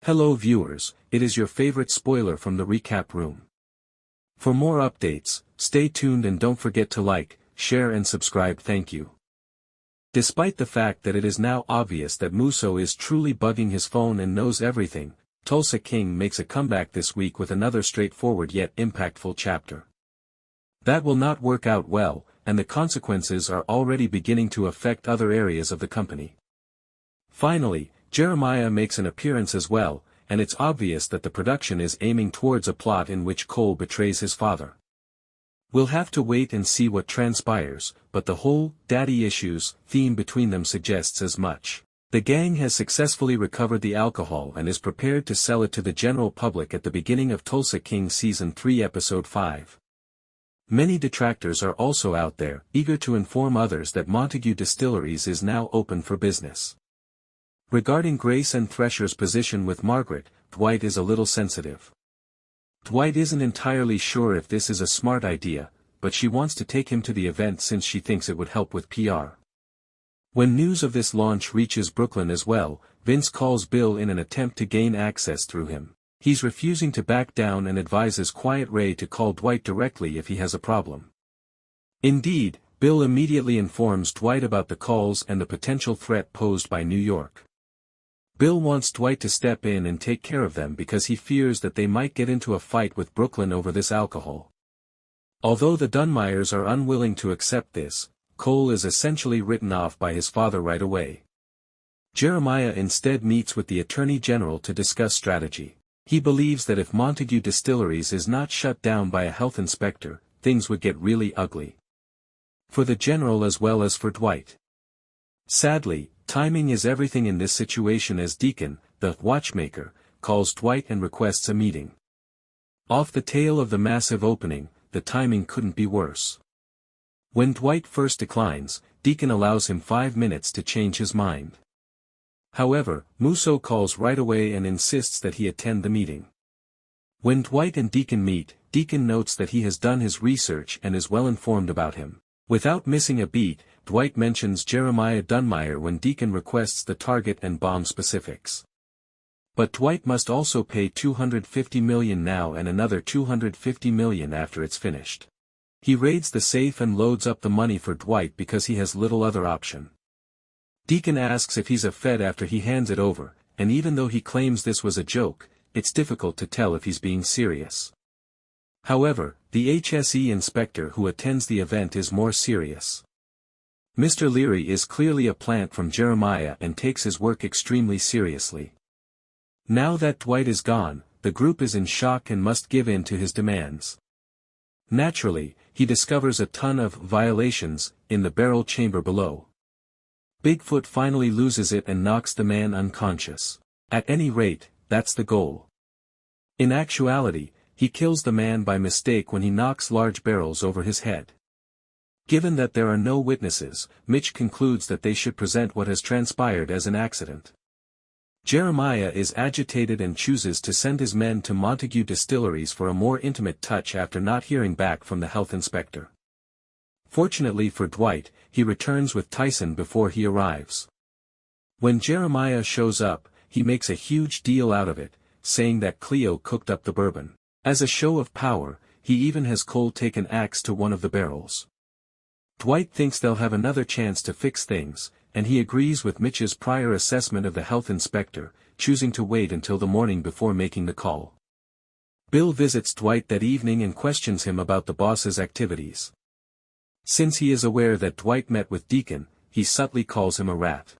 Hello viewers, it is your favorite spoiler from the recap room. For more updates, stay tuned and don't forget to like, share and subscribe. Thank you. Despite the fact that it is now obvious that Musso is truly bugging his phone and knows everything, Tulsa King makes a comeback this week with another straightforward yet impactful chapter. That will not work out well, and the consequences are already beginning to affect other areas of the company. Finally, Jeremiah makes an appearance as well, and it's obvious that the production is aiming towards a plot in which Cole betrays his father. We'll have to wait and see what transpires, but the whole "daddy issues" theme between them suggests as much. The gang has successfully recovered the alcohol and is prepared to sell it to the general public at the beginning of Tulsa King Season 3 Episode 5. Many detractors are also out there, eager to inform others that Montague Distilleries is now open for business. Regarding Grace and Thresher's position with Margaret, Dwight is a little sensitive. Dwight isn't entirely sure if this is a smart idea, but she wants to take him to the event since she thinks it would help with PR. When news of this launch reaches Brooklyn as well, Vince calls Bill in an attempt to gain access through him. He's refusing to back down and advises Quiet Ray to call Dwight directly if he has a problem. Indeed, Bill immediately informs Dwight about the calls and the potential threat posed by New York. Bill wants Dwight to step in and take care of them because he fears that they might get into a fight with Brooklyn over this alcohol. Although the Dunmires are unwilling to accept this, Cole is essentially written off by his father right away. Jeremiah instead meets with the Attorney General to discuss strategy. He believes that if Montague Distilleries is not shut down by a health inspector, things would get really ugly. For the General as well as for Dwight. Sadly, timing is everything in this situation as Deacon, the watchmaker, calls Dwight and requests a meeting. Off the tail of the massive opening, the timing couldn't be worse. When Dwight first declines, Deacon allows him 5 minutes to change his mind. However, Musso calls right away and insists that he attend the meeting. When Dwight and Deacon meet, Deacon notes that he has done his research and is well informed about him. Without missing a beat, Dwight mentions Jeremiah Dunmire when Deacon requests the target and bomb specifics. But Dwight must also pay $250 million now and another $250 million after it's finished. He raids the safe and loads up the money for Dwight because he has little other option. Deacon asks if he's a Fed after he hands it over, and even though he claims this was a joke, it's difficult to tell if he's being serious. However, the HSE inspector who attends the event is more serious. Mr. Leary is clearly a plant from Jeremiah and takes his work extremely seriously. Now that Dwight is gone, the group is in shock and must give in to his demands. Naturally, he discovers a ton of violations in the barrel chamber below. Bigfoot finally loses it and knocks the man unconscious. At any rate, that's the goal. In actuality, he kills the man by mistake when he knocks large barrels over his head. Given that there are no witnesses, Mitch concludes that they should present what has transpired as an accident. Jeremiah is agitated and chooses to send his men to Montague Distilleries for a more intimate touch after not hearing back from the health inspector. Fortunately for Dwight, he returns with Tyson before he arrives. When Jeremiah shows up, he makes a huge deal out of it, saying that Cleo cooked up the bourbon. As a show of power, he even has Cole take an axe to one of the barrels. Dwight thinks they'll have another chance to fix things, and he agrees with Mitch's prior assessment of the health inspector, choosing to wait until the morning before making the call. Bill visits Dwight that evening and questions him about the boss's activities. Since he is aware that Dwight met with Deacon, he subtly calls him a rat.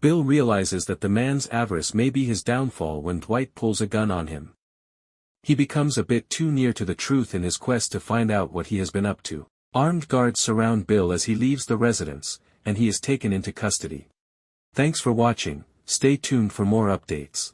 Bill realizes that the man's avarice may be his downfall when Dwight pulls a gun on him. He becomes a bit too near to the truth in his quest to find out what he has been up to. Armed guards surround Bill as he leaves the residence, and he is taken into custody. Thanks for watching, stay tuned for more updates.